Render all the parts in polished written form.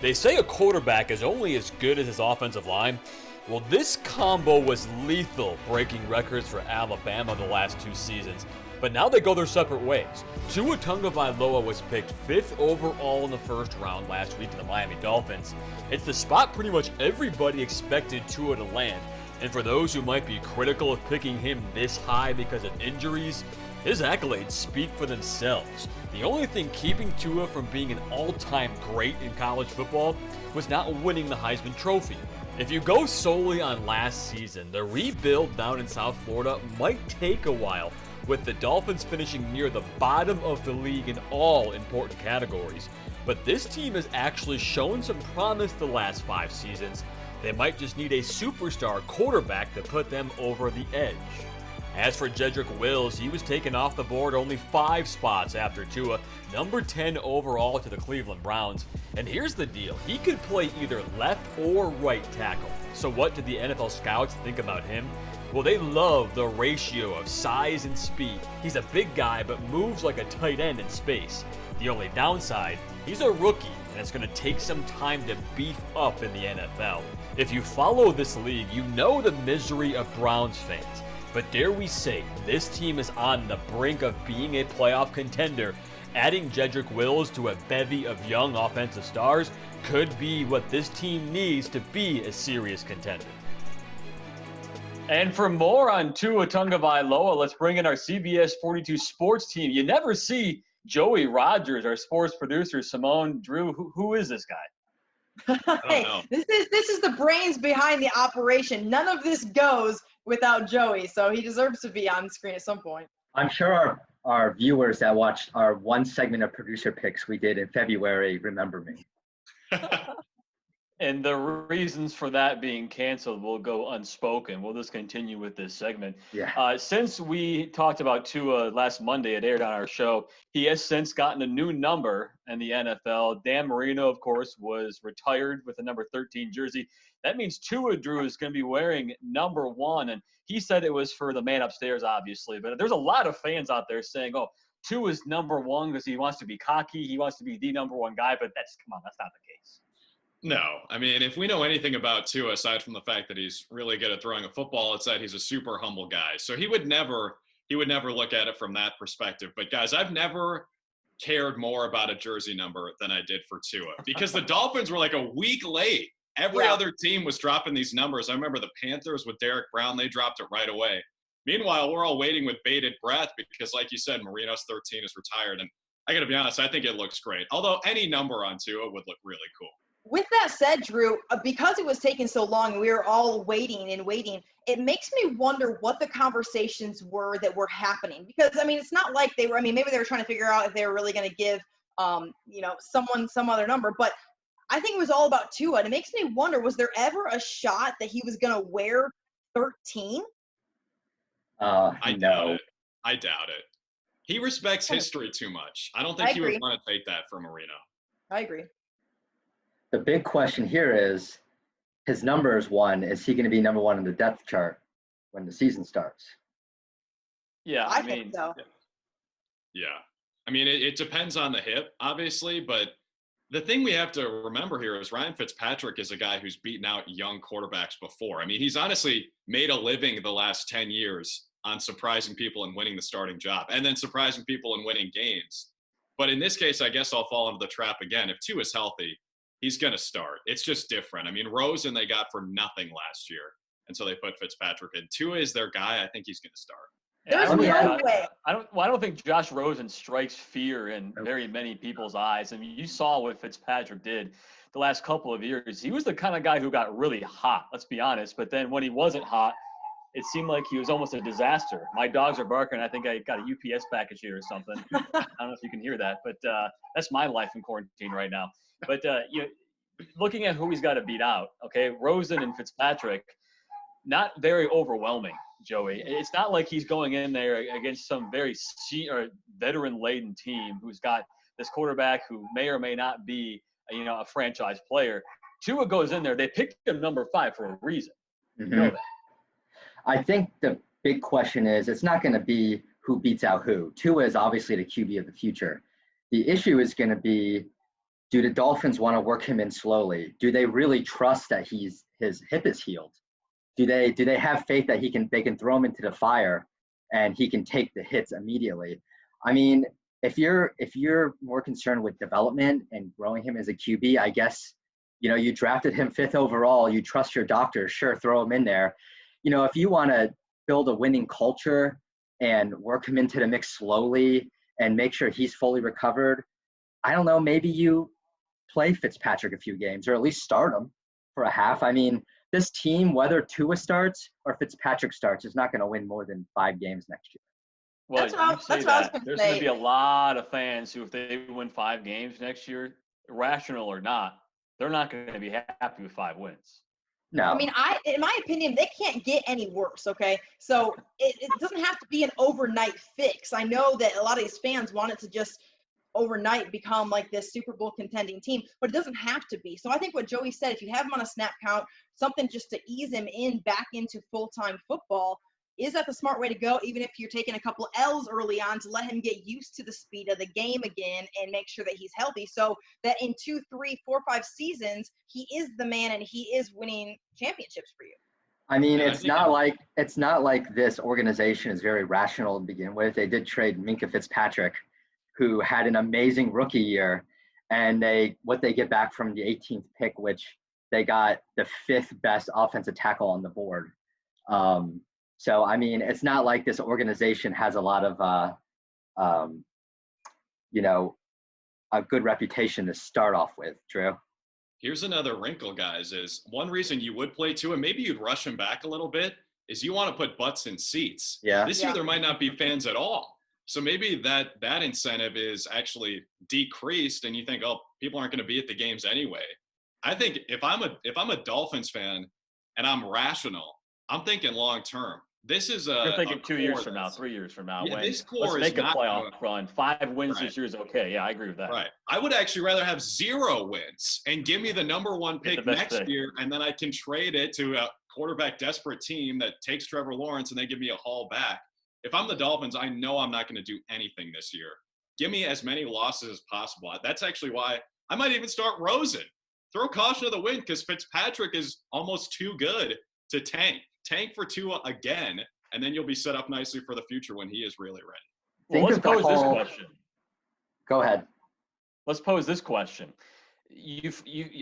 They say a quarterback is only as good as his offensive line. Well, this combo was lethal, breaking records for Alabama the last 2 seasons. But now they go their separate ways. Tua Tagovailoa was picked 5th overall in the first round last week to the Miami Dolphins. It's the spot pretty much everybody expected Tua to land. And for those who might be critical of picking him this high because of injuries, his accolades speak for themselves. The only thing keeping Tua from being an all-time great in college football was not winning the Heisman Trophy. If you go solely on last season, the rebuild down in South Florida might take a while, with the Dolphins finishing near the bottom of the league in all important categories. But this team has actually shown some promise the last 5 seasons. They might just need a superstar quarterback to put them over the edge. As for Jedrick Wills, he was taken off the board only 5 spots after Tua, number 10 overall to the Cleveland Browns. And here's the deal, he could play either left or right tackle. So what did the NFL scouts think about him? Well, they love the ratio of size and speed. He's a big guy but moves like a tight end in space. The only downside, he's a rookie and it's going to take some time to beef up in the NFL. If you follow this league, you know the misery of Browns fans. But dare we say, this team is on the brink of being a playoff contender. Adding Jedrick Wills to a bevy of young offensive stars could be what this team needs to be a serious contender. And for more on Tua Tagovailoa, let's bring in our CBS 42 sports team. You never see Joey Rogers, our sports producer. Simone, Drew, who is this guy? Hey, this is the brains behind the operation. None of this goes without Joey, so he deserves to be on screen at some point. I'm sure our viewers that watched our one segment of producer picks we did in February remember me. And the reasons for that being canceled will go unspoken. We'll just continue with this segment. Yeah. Since we talked about Tua last Monday, it aired on our show, he has since gotten a new number in the NFL. Dan Marino, of course, was retired with the number 13 jersey. That means Tua, Drew, is going to be wearing number 1. And he said it was for the man upstairs, obviously. But there's a lot of fans out there saying, oh, Tua is number 1 because he wants to be cocky. He wants to be the number 1 guy. But that's not the case. No, I mean, if we know anything about Tua, aside from the fact that he's really good at throwing a football, it's that he's a super humble guy. So he would never look at it from that perspective. But guys, I've never cared more about a jersey number than I did for Tua because the Dolphins were like a week late. Every other team was dropping these numbers. I remember the Panthers with Derek Brown, they dropped it right away. Meanwhile, we're all waiting with bated breath because, like you said, Marino's 13 is retired. And I got to be honest, I think it looks great. Although any number on Tua would look really cool. With that said, Drew, because it was taking so long and we were all waiting, it makes me wonder what the conversations were that were happening. Because, I mean, it's not like they were – maybe they were trying to figure out if they were really going to give, someone some other number. But I think it was all about Tua. And it makes me wonder, was there ever a shot that he was going to wear 13? I doubt it. He respects history too much. I don't think he would want to take that from Marino. I agree. The big question here is, his number is 1. Is he going to be number 1 in the depth chart when the season starts? Yeah, I think so. Yeah. I mean, it depends on the hip, obviously, but the thing we have to remember here is Ryan Fitzpatrick is a guy who's beaten out young quarterbacks before. I mean, he's honestly made a living the last 10 years on surprising people and winning the starting job and then surprising people and winning games. But in this case, I guess I'll fall into the trap again. If Tua is healthy, he's going to start. It's just different. I mean, Rosen they got for nothing last year, and so they put Fitzpatrick in. Tua is their guy. I think he's going to start. There's no way. I don't think Josh Rosen strikes fear in very many people's eyes. I mean, you saw what Fitzpatrick did the last couple of years. He was the kind of guy who got really hot, let's be honest. But then when he wasn't hot, it seemed like he was almost a disaster. My dogs are barking. I think I got a UPS package here or something. I don't know if you can hear that, but that's my life in quarantine right now. But looking at who he's got to beat out, okay, Rosen and Fitzpatrick, not very overwhelming, Joey. It's not like he's going in there against some very veteran-laden team who's got this quarterback who may or may not be, a franchise player. Tua goes in there. They picked him number 5 for a reason. Mm-hmm. You know that. I think the big question is it's not going to be who beats out who. Tua is obviously the QB of the future. The issue is going to be Do the Dolphins want to work him in slowly? Do they really trust that his hip is healed? Do they have faith that they can throw him into the fire and he can take the hits immediately? I mean, if you're more concerned with development and growing him as a QB, I guess, you drafted him 5th overall, you trust your doctor, sure, throw him in there. If you want to build a winning culture and work him into the mix slowly and make sure he's fully recovered, I don't know, maybe you play Fitzpatrick a few games or at least start him for a half. I mean, this team, whether Tua starts or Fitzpatrick starts, is not going to win more than 5 games next year. Well, That's what I was gonna there's say. going to be a lot of fans who, if they win 5 games next year, irrational or not, they're not going to be happy with 5 wins. No. I mean, in my opinion, they can't get any worse, okay? So it doesn't have to be an overnight fix. I know that a lot of these fans want it to just overnight become like this Super Bowl contending team, but it doesn't have to be. So I think what Joey said, if you have him on a snap count, something just to ease him back into full-time football, is that the smart way to go, even if you're taking a couple L's early on to let him get used to the speed of the game again and make sure that he's healthy so that in 2, 3, 4, 5 seasons, he is the man and he is winning championships for you. I mean, it's not like this organization is very rational to begin with. They did trade Minkah Fitzpatrick, who had an amazing rookie year, and what they get back from the 18th pick, which they got the 5th best offensive tackle on the board. So, I mean, it's not like this organization has a lot of, a good reputation to start off with, Drew. Here's another wrinkle, guys, is one reason you would play Tua, and maybe you'd rush him back a little bit, is you want to put butts in seats. Yeah. This year there might not be fans at all. So maybe that incentive is actually decreased, and you think, oh, people aren't going to be at the games anyway. I think if I'm a Dolphins fan and I'm rational, I'm thinking long term. This is You're thinking 2 years from now, 3 years from now. Yeah, when this core let's is make a not playoff gonna, run. 5 wins Right. this year is okay. Yeah, I agree with that. Right. I would actually rather have 0 wins and give me the number 1 Get the pick best next pick. year, and then I can trade it to a quarterback desperate team that takes Trevor Lawrence and they give me a haul back. If I'm the Dolphins, I know I'm not going to do anything this year. Give me as many losses as possible. That's actually why I might even start Rosen. Throw caution to the wind because Fitzpatrick is almost too good to tank. Tank for Tua again, and then you'll be set up nicely for the future when he is really ready. Well, let's pose this question. Go ahead. Let's pose this question.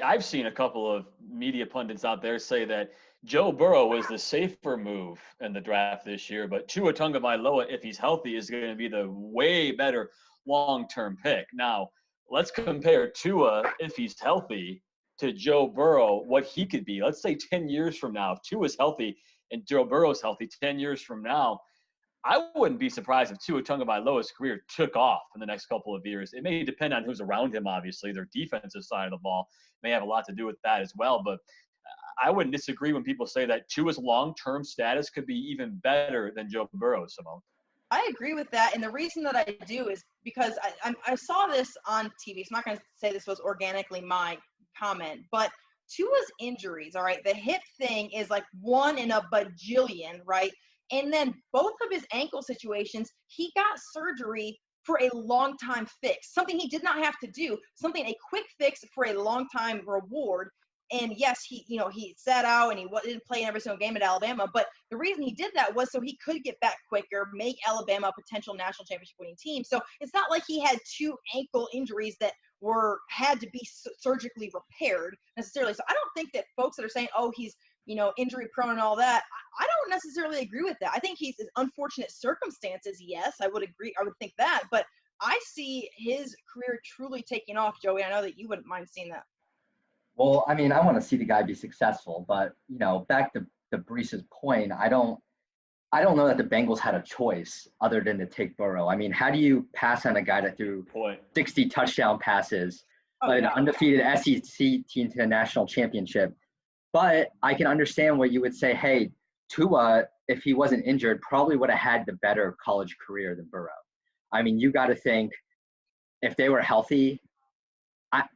I've seen a couple of media pundits out there say that Joe Burrow was the safer move in the draft this year, but Tua Tagovailoa, if he's healthy, is going to be the way better long-term pick. Now, let's compare Tua, if he's healthy, to Joe Burrow, what he could be. Let's say 10 years from now, if Tua's healthy and Joe Burrow's healthy 10 years from now, I wouldn't be surprised if Tua Tagovailoa's career took off in the next couple of years. It may depend on who's around him, obviously. Their defensive side of the ball may have a lot to do with that as well. But I wouldn't disagree when people say that Tua's long-term status could be even better than Joe Burrow's, Simone. I agree with that, and the reason that I do is because I saw this on TV. So I'm not going to say this was organically my comment, but Tua's injuries, all right, the hip thing is like 1 in a bajillion, right? And then both of his ankle situations, he got surgery for a long time fix, something he did not have to do, a quick fix for a long time reward. And yes, he sat out and he didn't play in every single game at Alabama. But the reason he did that was so he could get back quicker, make Alabama a potential national championship winning team. So it's not like he had 2 ankle injuries that had to be surgically repaired necessarily. So I don't think that folks that are saying, oh, he's injury prone and all that, I don't necessarily agree with that. I think he's in unfortunate circumstances. Yes, I would agree. I would think that. But I see his career truly taking off, Joey. I know that you wouldn't mind seeing that. Well, I mean, I want to see the guy be successful, but back to Brees's point, I don't know that the Bengals had a choice other than to take Burrow. I mean, how do you pass on a guy that threw 60 touchdown passes, led an undefeated SEC team to the national championship? But I can understand where you would say, hey, Tua, if he wasn't injured, probably would have had the better college career than Burrow. I mean, you got to think if they were healthy,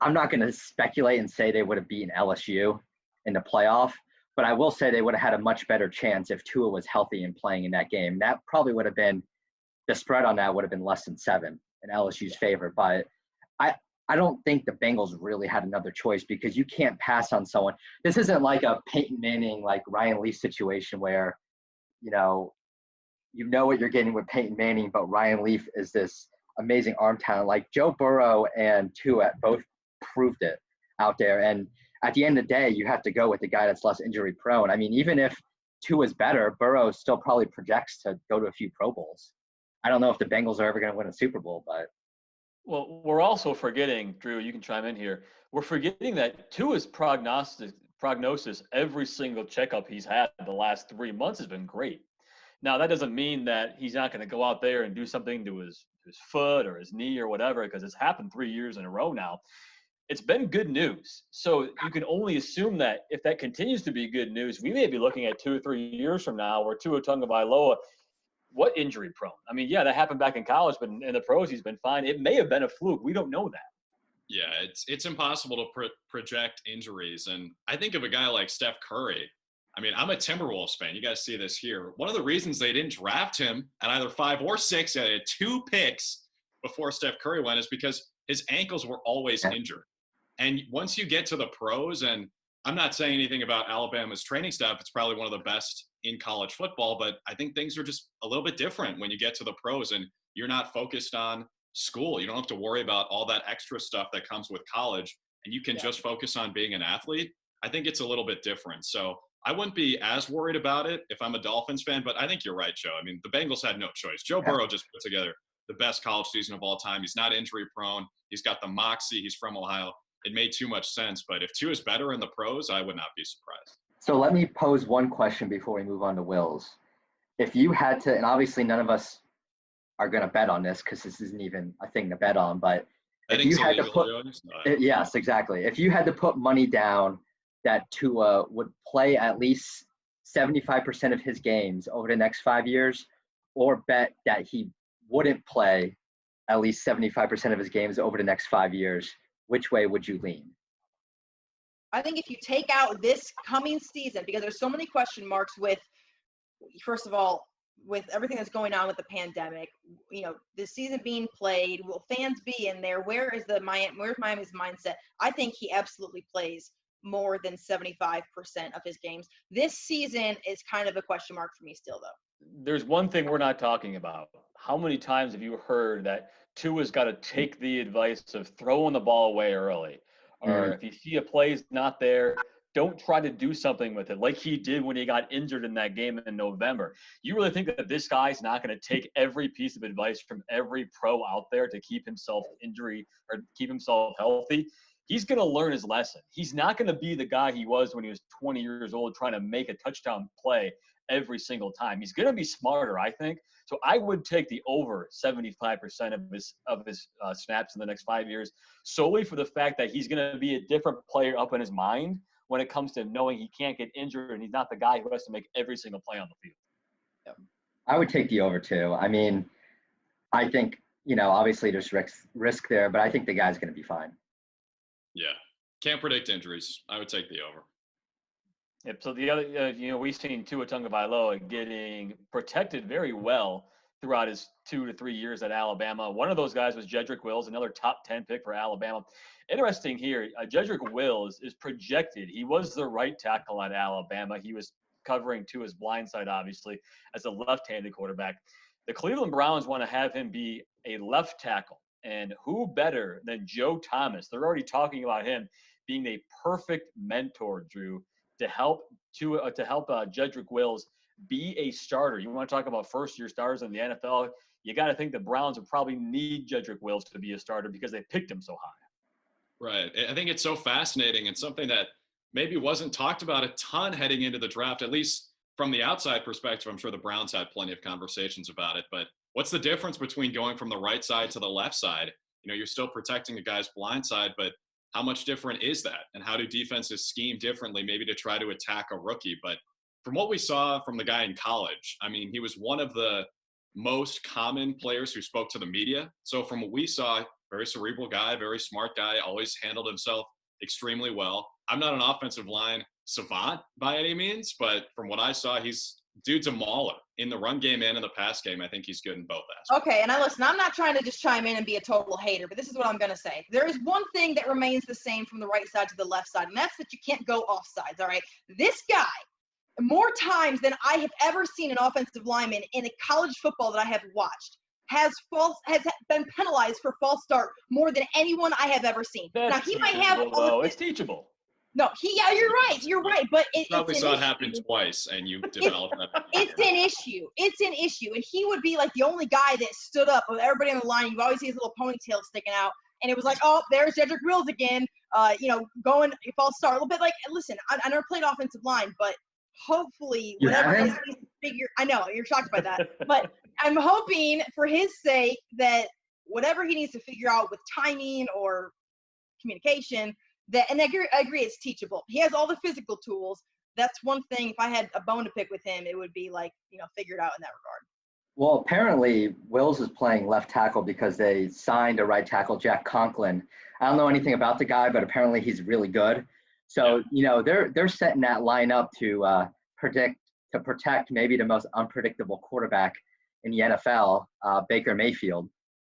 I'm not going to speculate and say they would have beaten LSU in the playoff, but I will say they would have had a much better chance if Tua was healthy and playing in that game. That probably would have been – the spread on that would have been less than 7 in LSU's favor. But I I don't think the Bengals really had another choice because you can't pass on someone. This isn't like a Peyton Manning, like Ryan Leaf situation where, you know what you're getting with Peyton Manning, but Ryan Leaf is this amazing arm talent. Like Joe Burrow and Tua both proved it out there. And at the end of the day, you have to go with the guy that's less injury prone. I mean, even if Tua's better, Burrow still probably projects to go to a few Pro Bowls. I don't know if the Bengals are ever going to win a Super Bowl, but. Well, we're also forgetting, Drew, you can chime in here. We're forgetting that Tua's prognosis every single checkup he's had the last 3 months has been great. Now, that doesn't mean that he's not going to go out there and do something to his foot or his knee or whatever, because it's happened 3 years in a row now. It's been good news. So you can only assume that if that continues to be good news, we may be looking at 2 or 3 years from now where Tua Tagovailoa, what injury prone? I mean, yeah, that happened back in college, but in the pros, he's been fine. It may have been a fluke. We don't know that. Yeah, it's impossible to project injuries. And I think of a guy like Steph Curry. I mean, I'm a Timberwolves fan. You guys see this here. One of the reasons they didn't draft him at either 5 or 6, he had 2 picks before Steph Curry went, is because his ankles were always injured. And once you get to the pros, and I'm not saying anything about Alabama's training staff, it's probably one of the best in college football, but I think things are just a little bit different when you get to the pros and you're not focused on school. You don't have to worry about all that extra stuff that comes with college, and you can just focus on being an athlete. I think it's a little bit different. So I wouldn't be as worried about it if I'm a Dolphins fan, but I think you're right, Joe. I mean, the Bengals had no choice. Joe Burrow just put together the best college season of all time. He's not injury prone. He's got the moxie. He's from Ohio. It made too much sense. But if Tua is better in the pros, I would not be surprised. So let me pose one question before we move on to Will's. If you had to, and obviously none of us are going to bet on this because this isn't even a thing to bet on, but if you had to put, yes, exactly. If you had to put money down that Tua would play at least 75% of his games over the next 5 years, or bet that he wouldn't play at least 75% of his games over the next 5 years, which way would you lean? I think if you take out this coming season, because there's so many question marks with, first of all, with everything that's going on with the pandemic, the season being played, will fans be in there? Where's Miami's mindset? I think he absolutely plays more than 75% of his games. This season is kind of a question mark for me still, though. There's one thing we're not talking about. How many times have you heard that Tua's got to take the advice of throwing the ball away early? Or if you see a play's not there, don't try to do something with it like he did when he got injured in that game in November. You really think that this guy's not going to take every piece of advice from every pro out there to keep himself injury or keep himself healthy? He's going to learn his lesson. He's not going to be the guy he was when he was 20 years old trying to make a touchdown play every single time. He's going to be smarter, I think. So I would take the over 75% of his snaps in the next 5 years, solely for the fact that he's going to be a different player up in his mind when it comes to knowing he can't get injured and he's not the guy who has to make every single play on the field. Yeah. I would take the over too. I mean, I think, obviously there's risk there, but I think the guy's going to be fine. Yeah. Can't predict injuries. I would take the over. Yep. So the other, we've seen Tua Tagovailoa getting protected very well throughout his 2 to 3 years at Alabama. One of those guys was Jedrick Wills, another top 10 pick for Alabama. Interesting here, Jedrick Wills is projected. He was the right tackle at Alabama. He was covering Tua's blind side, obviously, as a left-handed quarterback. The Cleveland Browns want to have him be a left tackle. And who better than Joe Thomas? They're already talking about him being a perfect mentor, Drew, to help Jedrick Wills be a starter. You want to talk about first-year starters in the NFL? You got to think the Browns would probably need Jedrick Wills to be a starter because they picked him so high. Right. I think it's so fascinating and something that maybe wasn't talked about a ton heading into the draft, at least from the outside perspective. I'm sure the Browns had plenty of conversations about it, but what's the difference between going from the right side to the left side? You're still protecting a guy's blind side, but how much different is that? And how do defenses scheme differently, maybe to try to attack a rookie? But from what we saw from the guy in college, I mean, he was one of the most common players who spoke to the media. So from what we saw, very cerebral guy, very smart guy, always handled himself extremely well. I'm not an offensive line savant by any means, but from what I saw, dude's a mauler in the run game and in the pass game, I think he's good in both aspects. Okay, and I'm not trying to just chime in and be a total hater, but this is what I'm going to say. There is one thing that remains the same from the right side to the left side, and that's that you can't go off sides, all right? This guy, more times than I have ever seen an offensive lineman in a college football that I have watched, has been penalized for false start more than anyone I have ever seen. That's now, he might have it's teachable. No, you're right, but Probably saw it happen twice, and you developed that. It's an issue, and he would be like the only guy that stood up with everybody on the line. You always see his little ponytail sticking out, and it was like, oh, there's Jedrick Wills again, going false start a little bit. Like, listen, I never played offensive line, but hopefully, whatever it is, he needs to figure. I know you're shocked by that, but I'm hoping for his sake that whatever he needs to figure out with timing or communication. And I agree, it's teachable. He has all the physical tools. That's one thing. If I had a bone to pick with him, it would be like, figured out in that regard. Well, apparently Wills is playing left tackle because they signed a right tackle, Jack Conklin. I don't know anything about the guy, but apparently he's really good. So, they're setting that line up to protect maybe the most unpredictable quarterback in the NFL, Baker Mayfield.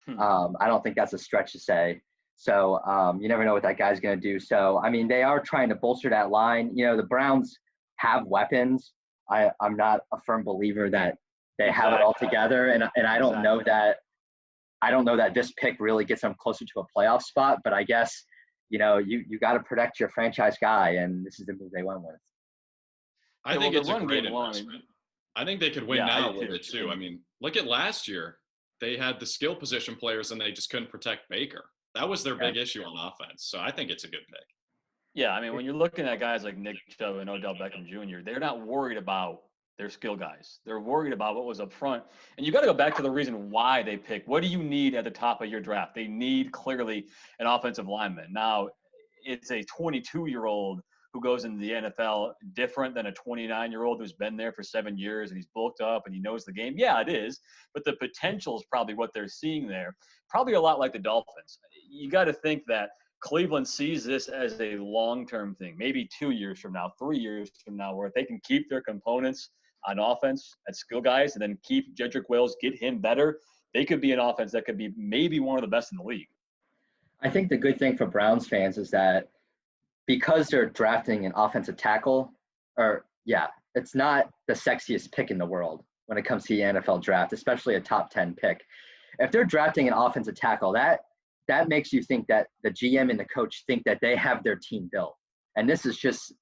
I don't think that's a stretch to say. So you never know what that guy's going to do. So, I mean, they are trying to bolster that line. The Browns have weapons. I'm not a firm believer that they have it all together. And I don't know that this pick really gets them closer to a playoff spot. But I guess, you got to protect your franchise guy. And this is the move they went with. I think it's a great investment. I think they could win now with it too. I mean, look at last year. They had the skill position players and they just couldn't protect Baker. That was their big issue on offense. So I think it's a good pick. Yeah, I mean, when you're looking at guys like Nick Chubb and Odell Beckham Jr., they're not worried about their skill guys. They're worried about what was up front. And you got to go back to the reason why they pick. What do you need at the top of your draft? They need clearly an offensive lineman. Now, it's a 22-year-old who goes into the NFL different than a 29-year-old who's been there for 7 years and he's bulked up and he knows the game. Yeah, it is. But the potential is probably what they're seeing there. Probably a lot like the Dolphins. You got to think that Cleveland sees this as a long-term thing, maybe 2 years from now, 3 years from now, where if they can keep their components on offense at skill guys and then keep Jedrick Wills, get him better, they could be an offense that could be maybe one of the best in the league. I think the good thing for Browns fans is that because they're drafting an offensive tackle, it's not the sexiest pick in the world when it comes to the NFL draft, especially a top 10 pick. If they're drafting an offensive tackle, that makes you think that the GM and the coach think that they have their team built. And this is just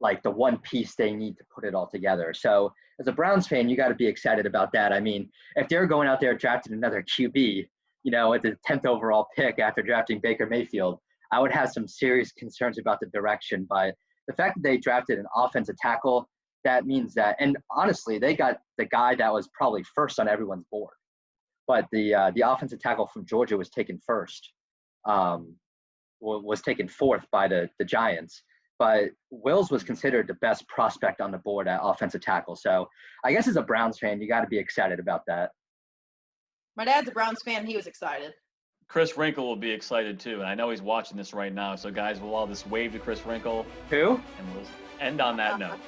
like the one piece they need to put it all together. So as a Browns fan, you got to be excited about that. I mean, if they're going out there drafting another QB, at the 10th overall pick after drafting Baker Mayfield, I would have some serious concerns about the direction. But the fact that they drafted an offensive tackle, that means that, and honestly, they got the guy that was probably first on everyone's board. But the offensive tackle from Georgia was taken first, was taken fourth by the Giants. But Wills was considered the best prospect on the board at offensive tackle. So I guess as a Browns fan, you got to be excited about that. My dad's a Browns fan. He was excited. Chris Wrinkle will be excited too, and I know he's watching this right now. So guys, we'll all just wave to Chris Wrinkle. Who? And we'll end on that note.